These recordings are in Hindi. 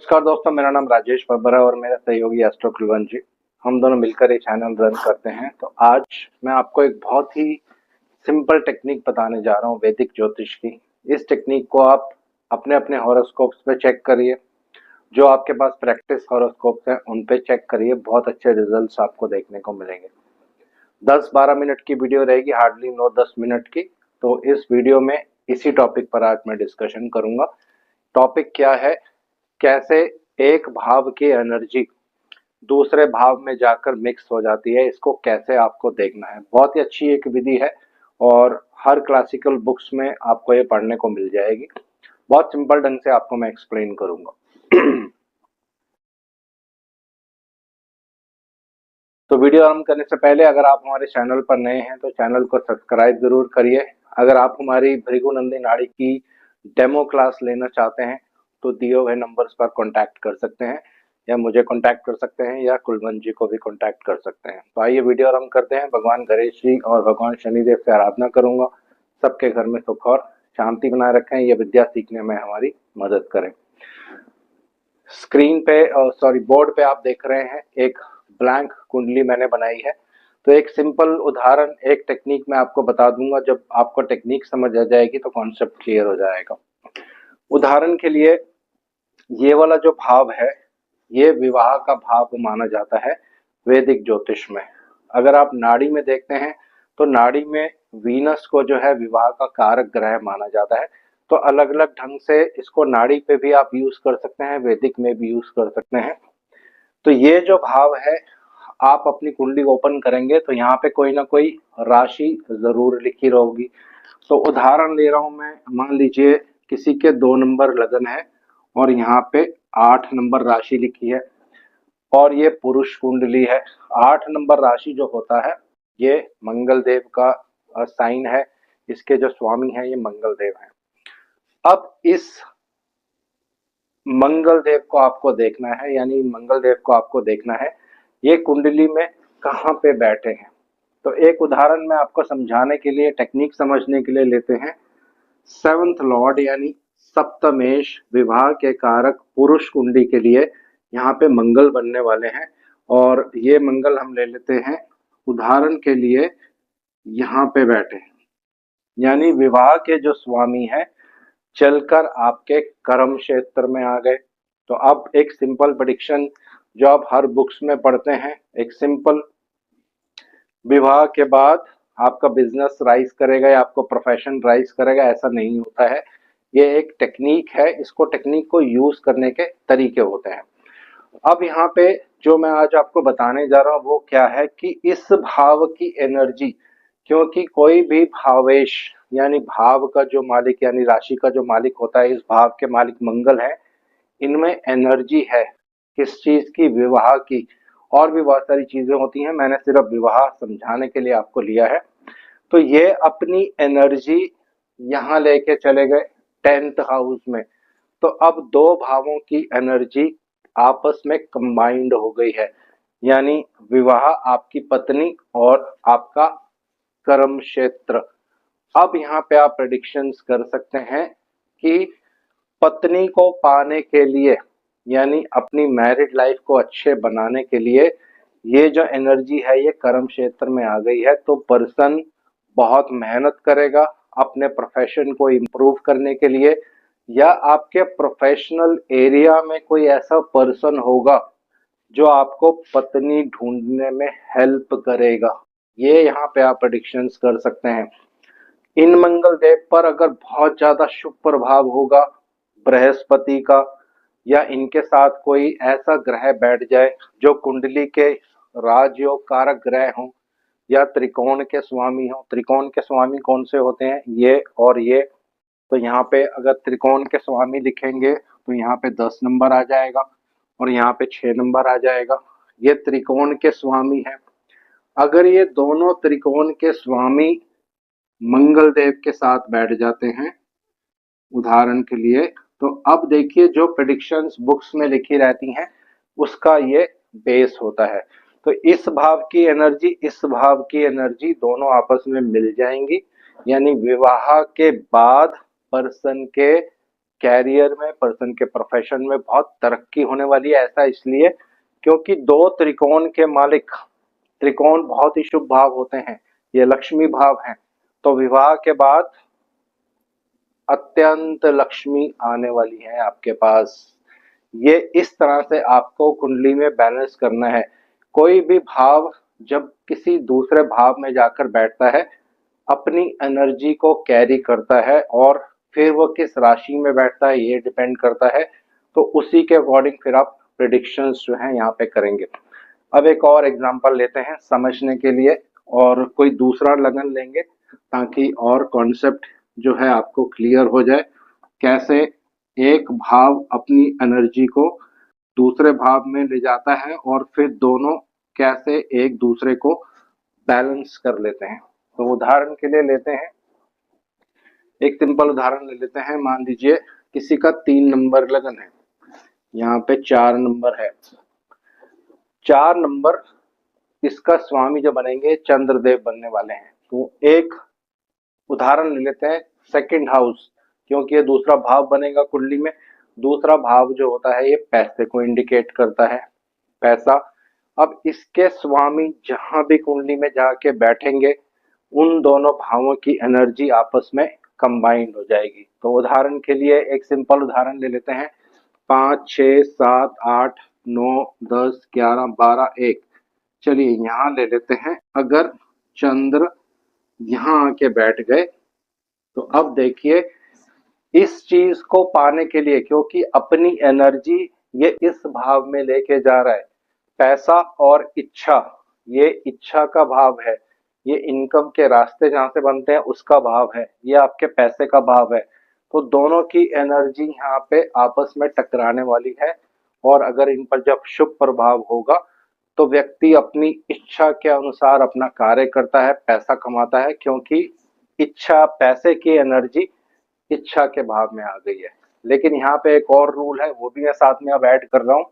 नमस्कार दोस्तों, मेरा नाम राजेश बब्बर है और मेरे सहयोगी एस्ट्रो कुलवंत जी। हम दोनों मिलकर ये चैनल रन करते हैं। तो आज मैं आपको एक बहुत ही सिंपल टेक्निक बताने जा रहा हूँ वैदिक ज्योतिष की। इस टेक्निक को आप अपने अपने हॉरोस्कोप्स पे चेक करिए। जो आपके पास प्रैक्टिस हॉरोस्कोप्स हैं उन पे चेक करिए, बहुत अच्छे रिजल्ट्स आपको देखने को मिलेंगे। 10-12 मिनट की वीडियो रहेगी, हार्डली 9-10 मिनट की। तो इस वीडियो में इसी टॉपिक पर आज मैं डिस्कशन करूंगा। टॉपिक क्या है? कैसे एक भाव की एनर्जी दूसरे भाव में जाकर मिक्स हो जाती है, इसको कैसे आपको देखना है। बहुत ही अच्छी एक विधि है और हर क्लासिकल बुक्स में आपको ये पढ़ने को मिल जाएगी। बहुत सिंपल ढंग से आपको मैं एक्सप्लेन करूंगा। तो वीडियो आरंभ करने से पहले अगर आप हमारे चैनल पर नए हैं तो चैनल को सब्सक्राइब जरूर करिए। अगर आप हमारी भृगुनंदी नाड़ी की डेमो क्लास लेना चाहते हैं तो दिए हुए नंबर्स पर कांटेक्ट कर सकते हैं, या मुझे कांटेक्ट कर सकते हैं, या कुलवंत जी को भी कांटेक्ट कर सकते हैं। तो आइए वीडियो आरंभ करते हैं। भगवान गणेश जी और भगवान शनिदेव से आराधना करूंगा सबके घर में सुख और शांति बनाए रखें, ये विद्या सीखने में हमारी मदद करें। स्क्रीन पे बोर्ड पे आप देख रहे हैं एक ब्लैंक कुंडली मैंने बनाई है। तो एक सिंपल उदाहरण, एक टेक्निक मैं आपको बता दूंगा। जब आपको टेक्निक समझ आ जाएगी तो कॉन्सेप्ट क्लियर हो जाएगा। उदाहरण के लिए, ये वाला जो भाव है ये विवाह का भाव माना जाता है वैदिक ज्योतिष में। अगर आप नाड़ी में देखते हैं तो नाड़ी में वीनस को जो है विवाह का कारक ग्रह माना जाता है। तो अलग अलग ढंग से इसको नाड़ी पे भी आप यूज कर सकते हैं, वैदिक में भी यूज कर सकते हैं। तो ये जो भाव है, आप अपनी कुंडली ओपन करेंगे तो यहाँ पे कोई ना कोई राशि जरूर लिखी रहेगी। तो उदाहरण ले रहा हूं मैं, मान लीजिए किसी के 2 नंबर लगन है और यहाँ पे 8 नंबर राशि लिखी है और ये पुरुष कुंडली है। 8 नंबर राशि जो होता है ये मंगल देव का साइन है। इसके जो स्वामी है ये मंगल देव है। अब इस मंगल देव को आपको देखना है, यानी मंगल देव को आपको देखना है ये कुंडली में कहाँ पे बैठे हैं। तो एक उदाहरण मैं आपको समझाने के लिए, टेक्निक समझने के लिए लेते हैं। 7th लॉर्ड यानी सप्तमेश विवाह के कारक पुरुष कुंडली के लिए यहाँ पे मंगल बनने वाले हैं। और ये मंगल हम ले लेते हैं उदाहरण के लिए, यहाँ पे बैठे हैं, यानी विवाह के जो स्वामी है चलकर आपके कर्म क्षेत्र में आ गए। तो अब एक सिंपल प्रेडिक्शन जो आप हर बुक्स में पढ़ते हैं, एक सिंपल, विवाह के बाद आपका बिजनेस राइज करेगा या आपको प्रोफेशन राइज करेगा, ऐसा नहीं होता है। ये एक टेक्निक है, इसको टेक्निक को यूज करने के तरीके होते हैं। अब यहाँ पे जो मैं आज आपको बताने जा रहा हूँ वो क्या है कि इस भाव की एनर्जी, क्योंकि कोई भी भावेश यानी भाव का जो मालिक यानी राशि का जो मालिक होता है, इस भाव के मालिक मंगल है। इनमें एनर्जी है किस चीज की? विवाह की। और भी बहुत सारी चीजें होती हैं, मैंने सिर्फ विवाह समझाने के लिए आपको लिया है। तो ये अपनी एनर्जी यहाँ लेके चले गए 10th हाउस में। तो अब दो भावों की एनर्जी आपस में कंबाइंड हो गई है, यानी विवाह आपकी पत्नी और आपका कर्म क्षेत्र। अब यहाँ पे आप प्रेडिक्शंस कर सकते हैं कि पत्नी को पाने के लिए, यानी अपनी मैरिड लाइफ को अच्छे बनाने के लिए, ये जो एनर्जी है ये कर्म क्षेत्र में आ गई है। तो पर्सन बहुत मेहनत करेगा अपने प्रोफेशन को इम्प्रूव करने के लिए, या आपके प्रोफेशनल एरिया में कोई ऐसा पर्सन होगा जो आपको पत्नी ढूंढने में हेल्प करेगा। ये यहाँ पे आप प्रेडिक्शंस कर सकते हैं। इन मंगल देव पर अगर बहुत ज्यादा शुभ प्रभाव होगा बृहस्पति का, या इनके साथ कोई ऐसा ग्रह बैठ जाए जो कुंडली के राजयोग कारक ग्रह हों या त्रिकोण के स्वामी हों। त्रिकोण के स्वामी कौन से होते हैं? ये और ये। तो यहाँ पे अगर त्रिकोण के स्वामी लिखेंगे तो यहाँ पे 10 नंबर आ जाएगा और यहाँ पे 6 नंबर आ जाएगा। ये त्रिकोण के स्वामी है। अगर ये दोनों त्रिकोण के स्वामी मंगल देव के साथ बैठ जाते हैं उदाहरण के लिए, तो अब देखिए जो प्रेडिक्शंस बुक्स में लिखी रहती हैं उसका ये बेस होता है। तो इस भाव की एनर्जी, इस भाव की एनर्जी दोनों आपस में मिल जाएंगी, यानी विवाह के बाद पर्सन के कैरियर में, पर्सन के प्रोफेशन में बहुत तरक्की होने वाली है। ऐसा इसलिए क्योंकि दो त्रिकोण के मालिक, त्रिकोण बहुत ही शुभ भाव होते हैं, ये लक्ष्मी भाव हैं। तो विवाह के बाद अत्यंत लक्ष्मी आने वाली है आपके पास। ये इस तरह से आपको कुंडली में बैलेंस करना है। कोई भी भाव जब किसी दूसरे भाव में जाकर बैठता है, अपनी एनर्जी को कैरी करता है, और फिर वो किस राशि में बैठता है ये डिपेंड करता है। तो उसी के अकॉर्डिंग फिर आप प्रिडिक्शंस जो है यहाँ पे करेंगे। अब एक और एग्जांपल लेते हैं समझने के लिए, और कोई दूसरा लगन लेंगे ताकि और कॉन्सेप्ट जो है आपको क्लियर हो जाए, कैसे एक भाव अपनी एनर्जी को दूसरे भाव में ले जाता है और फिर दोनों कैसे एक दूसरे को बैलेंस कर लेते हैं। तो उदाहरण के लिए लेते हैं, एक सिंपल उदाहरण ले लेते हैं। मान लीजिए किसी का 3 नंबर लगन है, यहाँ पे 4 नंबर है। 4 नंबर, इसका स्वामी जो बनेंगे चंद्रदेव बनने वाले हैं। तो एक उदाहरण ले लेते हैं सेकंड हाउस, क्योंकि ये दूसरा भाव बनेगा कुंडली में। दूसरा भाव जो होता है ये पैसे को इंडिकेट करता है, पैसा। अब इसके स्वामी जहां भी कुंडली में जाके बैठेंगे, उन दोनों भावों की एनर्जी आपस में कंबाइंड हो जाएगी। तो उदाहरण के लिए एक सिंपल उदाहरण ले लेते हैं, 5, 6, 7, 8, 9, 10, 11, 12, 1। चलिए यहाँ ले लेते हैं, अगर चंद्र यहाँ आके बैठ गए तो अब देखिए इस चीज को पाने के लिए, क्योंकि अपनी एनर्जी ये इस भाव में लेके जा रहा है, पैसा और इच्छा, ये इच्छा का भाव है, ये इनकम के रास्ते जहां से बनते हैं उसका भाव है, ये आपके पैसे का भाव है। तो दोनों की एनर्जी यहाँ पे आपस में टकराने वाली है, और अगर इन पर जब शुभ प्रभाव होगा तो व्यक्ति अपनी इच्छा के अनुसार अपना कार्य करता है, पैसा कमाता है, क्योंकि इच्छा, पैसे की एनर्जी इच्छा के भाव में आ गई है। लेकिन यहाँ पे एक और रूल है, वो भी मैं साथ में अब ऐड कर रहा हूँ।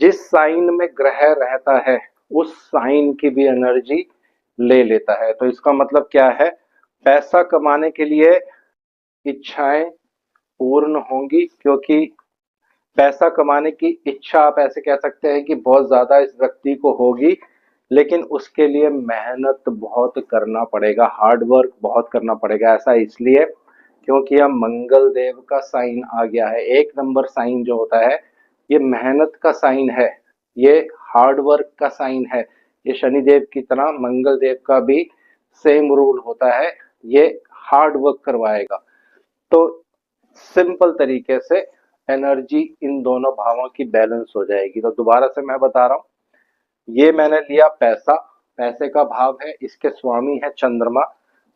जिस साइन में ग्रह रहता है उस साइन की भी एनर्जी ले लेता है। तो इसका मतलब क्या है, पैसा कमाने के लिए इच्छाएं पूर्ण होंगी, क्योंकि पैसा कमाने की इच्छा आप ऐसे कह सकते हैं कि बहुत ज्यादा इस व्यक्ति को होगी, लेकिन उसके लिए मेहनत बहुत करना पड़ेगा, हार्ड वर्क बहुत करना पड़ेगा। ऐसा इसलिए क्योंकि अब मंगल देव का साइन आ गया है। 1 नंबर साइन जो होता है ये मेहनत का साइन है, ये हार्ड वर्क का साइन है। ये शनिदेव की तरह मंगल देव का भी सेम रूल होता है, ये हार्ड वर्क करवाएगा। तो सिंपल तरीके से एनर्जी इन दोनों भावों की बैलेंस हो जाएगी। तो दोबारा से मैं बता रहा हूँ, ये मैंने लिया पैसा, पैसे का भाव है, इसके स्वामी है चंद्रमा।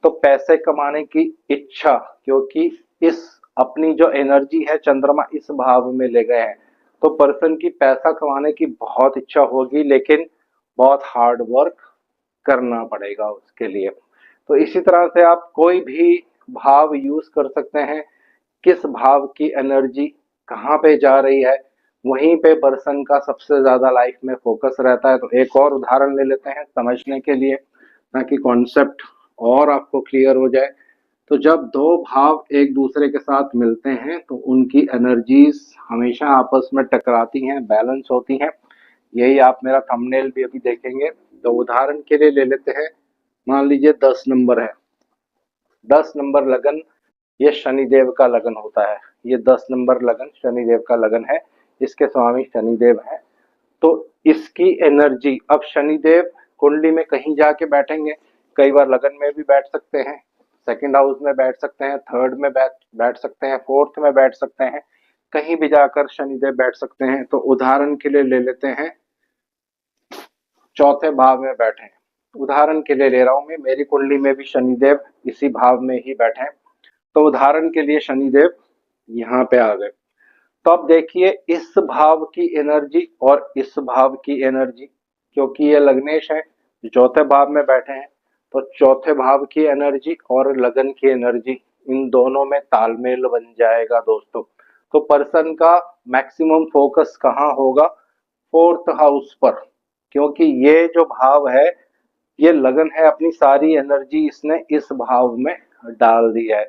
तो पैसे कमाने की इच्छा, क्योंकि इस अपनी जो एनर्जी है चंद्रमा इस भाव में ले गए हैं, तो पर्सन की पैसा कमाने की बहुत इच्छा होगी, लेकिन बहुत हार्ड वर्क करना पड़ेगा उसके लिए। तो इसी तरह से आप कोई भी भाव यूज कर सकते हैं, किस भाव की एनर्जी कहाँ पे जा रही है वहीं पे पर्सन का सबसे ज्यादा लाइफ में फोकस रहता है। तो एक और उदाहरण ले लेते हैं समझने के लिए, ताकि कॉन्सेप्ट और आपको क्लियर हो जाए। तो जब दो भाव एक दूसरे के साथ मिलते हैं तो उनकी एनर्जीज हमेशा आपस में टकराती हैं, बैलेंस होती हैं। यही आप मेरा थंबनेल भी अभी देखेंगे। तो उदाहरण के लिए ले लेते हैं, मान लीजिए 10 नंबर है, 10 नंबर लगन ये शनिदेव का लगन होता है। ये 10 नंबर लगन शनिदेव का लगन है, इसके स्वामी शनिदेव है। तो इसकी एनर्जी, अब शनिदेव कुंडली में कहीं जाके बैठेंगे, कई बार लगन में भी बैठ सकते हैं, सेकंड हाउस में बैठ सकते हैं, थर्ड में बैठ सकते हैं, फोर्थ में बैठ सकते हैं, कहीं भी जाकर शनिदेव बैठ सकते हैं। तो उदाहरण के लिए ले लेते हैं चौथे भाव में बैठे हैं। उदाहरण के लिए ले रहा हूं मैं, मेरी कुंडली में भी शनिदेव इसी भाव में ही बैठे हैं। तो उदाहरण के लिए शनिदेव यहाँ पे आ गए। तो अब देखिए इस भाव की एनर्जी और इस भाव की एनर्जी, क्योंकि ये लग्नेश है जो चौथे भाव में बैठे हैं, तो चौथे भाव की एनर्जी और लगन की एनर्जी, इन दोनों में तालमेल बन जाएगा दोस्तों। तो पर्सन का मैक्सिमम फोकस कहाँ होगा, फोर्थ हाउस पर, क्योंकि ये जो भाव है ये लगन है, अपनी सारी एनर्जी इसने इस भाव में डाल दी है।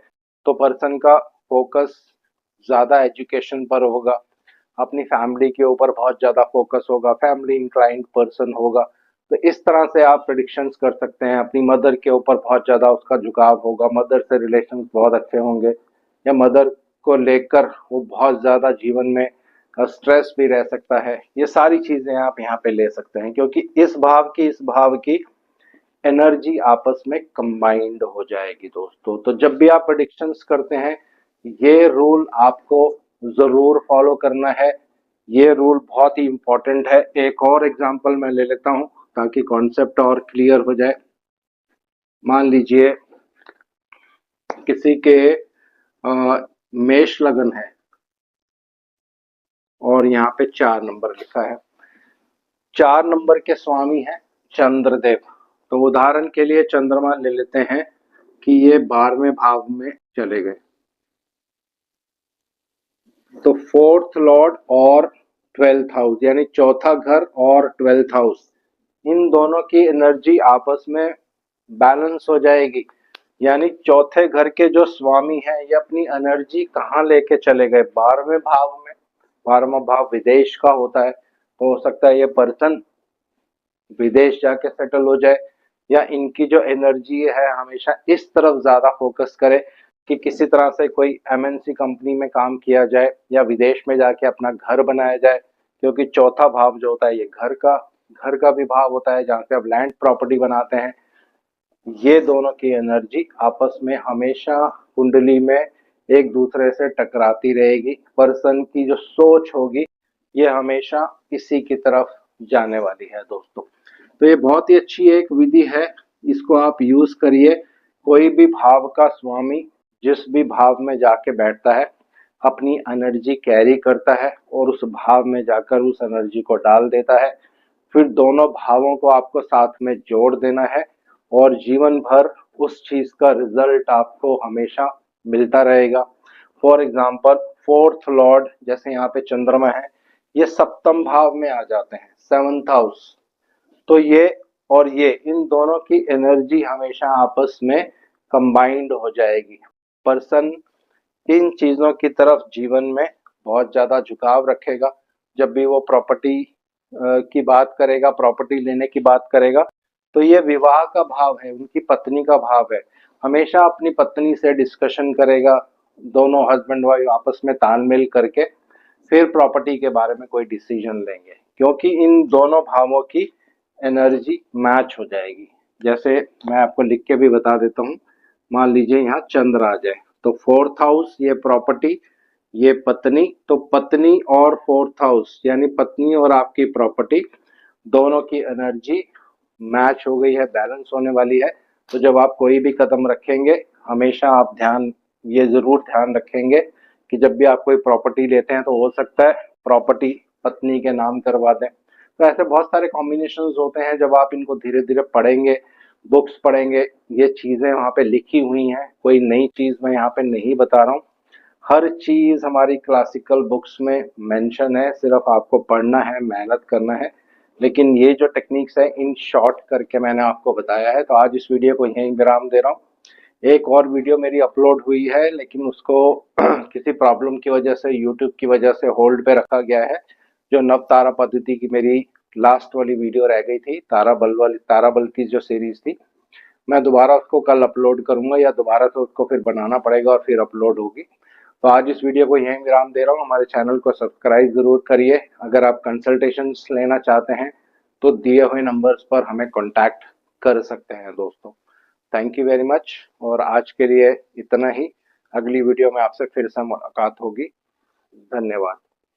तो पर्सन का फोकस ज़्यादा एजुकेशन पर होगा, अपनी फैमिली के ऊपर बहुत ज़्यादा फोकस होगा, फैमिली इंक्लाइंड पर्सन होगा। तो इस तरह से आप प्रेडिक्शंस कर सकते हैं। अपनी मदर के ऊपर बहुत ज़्यादा उसका झुकाव होगा, मदर से रिलेशंस बहुत अच्छे होंगे, या मदर को लेकर वो बहुत ज़्यादा जीवन में स्ट्रेस भी रह सकता है। ये सारी चीज़ें आप यहाँ पे ले सकते हैं, क्योंकि इस भाव की एनर्जी आपस में कंबाइंड हो जाएगी दोस्तों। तो जब भी आप प्रेडिक्शंस करते हैं, ये रूल आपको ज़रूर फॉलो करना है। ये रूल बहुत ही इम्पोर्टेंट है। एक और एग्जांपल मैं ले लेता हूँ ताकि कॉन्सेप्ट और क्लियर हो जाए। मान लीजिए किसी के मेष लगन है और यहाँ पे 4 नंबर लिखा है। 4 नंबर के स्वामी है चंद्रदेव। तो उदाहरण के लिए चंद्रमा ले लेते हैं कि ये 12वें भाव में चले गए। तो 4th लॉर्ड और 12th हाउस, यानी चौथा घर और 12th हाउस, इन दोनों की एनर्जी आपस में बैलेंस हो जाएगी। यानी चौथे घर के जो स्वामी हैं, ये अपनी एनर्जी कहाँ लेके चले गए? 12वें भाव में। 12वां भाव विदेश का होता है, तो हो सकता है ये पर्सन विदेश जाके सेटल हो जाए, या इनकी जो एनर्जी है हमेशा इस तरफ ज्यादा फोकस करे कि किसी तरह से कोई एमएनसी कंपनी में काम किया जाए या विदेश में जाके अपना घर बनाया जाए। क्योंकि चौथा भाव जो होता है ये घर का भी भाव होता है, जहाँ से आप लैंड प्रॉपर्टी बनाते हैं। ये दोनों की एनर्जी आपस में हमेशा कुंडली में एक दूसरे से टकराती रहेगी। पर्सन की जो सोच होगी ये हमेशा इसी की तरफ जाने वाली है दोस्तों। तो ये बहुत ही अच्छी एक विधि है, इसको आप यूज करिए। कोई भी भाव का स्वामी जिस भी भाव में जाके बैठता है, अपनी एनर्जी कैरी करता है और उस भाव में जाकर उस एनर्जी को डाल देता है। फिर दोनों भावों को आपको साथ में जोड़ देना है और जीवन भर उस चीज का रिजल्ट आपको हमेशा मिलता रहेगा। फॉर एग्जाम्पल 4th लॉर्ड, जैसे यहाँ पे चंद्रमा है, ये सप्तम भाव में आ जाते हैं, 7th हाउस। तो ये और ये इन दोनों की एनर्जी हमेशा आपस में कंबाइंड हो जाएगी। पर्सन इन चीजों की तरफ जीवन में बहुत ज्यादा झुकाव रखेगा। जब भी वो प्रॉपर्टी की बात करेगा, प्रॉपर्टी लेने की बात करेगा, तो ये विवाह का भाव है, उनकी पत्नी का भाव है। हमेशा अपनी पत्नी से डिस्कशन करेगा, दोनों हस्बैंड वाइफ आपस में तालमेल करके फिर प्रॉपर्टी के बारे में कोई डिसीजन लेंगे, क्योंकि इन दोनों भावों की एनर्जी मैच हो जाएगी। जैसे मैं आपको लिख के भी बता देता हूँ। मान लीजिए यहाँ चंद्र आ जाए, तो 4th हाउस ये प्रॉपर्टी, ये पत्नी, तो पत्नी और 4th हाउस यानी पत्नी और आपकी प्रॉपर्टी दोनों की एनर्जी मैच हो गई है, बैलेंस होने वाली है। तो जब आप कोई भी कदम रखेंगे, हमेशा आप ये जरूर ध्यान रखेंगे कि जब भी आप कोई प्रॉपर्टी लेते हैं तो हो सकता है प्रॉपर्टी पत्नी के नाम करवा दें। तो ऐसे बहुत सारे कॉम्बिनेशंस होते हैं, जब आप इनको धीरे धीरे पढ़ेंगे, बुक्स पढ़ेंगे, ये चीजें वहाँ पे लिखी हुई हैं। कोई नई चीज मैं यहाँ पे नहीं बता रहा हूँ, हर चीज हमारी क्लासिकल बुक्स में मेंशन है, सिर्फ आपको पढ़ना है, मेहनत करना है। लेकिन ये जो टेक्निक्स है इन शॉर्ट करके मैंने आपको बताया है। तो आज इस वीडियो को यहीं विराम दे रहा हूँ। एक और वीडियो मेरी अपलोड हुई है, लेकिन उसको किसी प्रॉब्लम की वजह से, यूट्यूब की वजह से होल्ड पे रखा गया है। जो नव तारा पद्धति की मेरी लास्ट वाली वीडियो रह गई थी, तारा बल की जो सीरीज थी, मैं दोबारा उसको कल अपलोड करूंगा, या दोबारा से उसको फिर बनाना पड़ेगा और फिर अपलोड होगी। तो आज इस वीडियो को यहीं विराम दे रहा हूँ। हमारे चैनल को सब्सक्राइब जरूर करिए। अगर आप कंसल्टेशन लेना चाहते हैं तो दिए हुए नंबर्स पर हमें कॉन्टैक्ट कर सकते हैं दोस्तों। थैंक यू वेरी मच, और आज के लिए इतना ही। अगली वीडियो में आपसे फिर से मुलाकात होगी। धन्यवाद।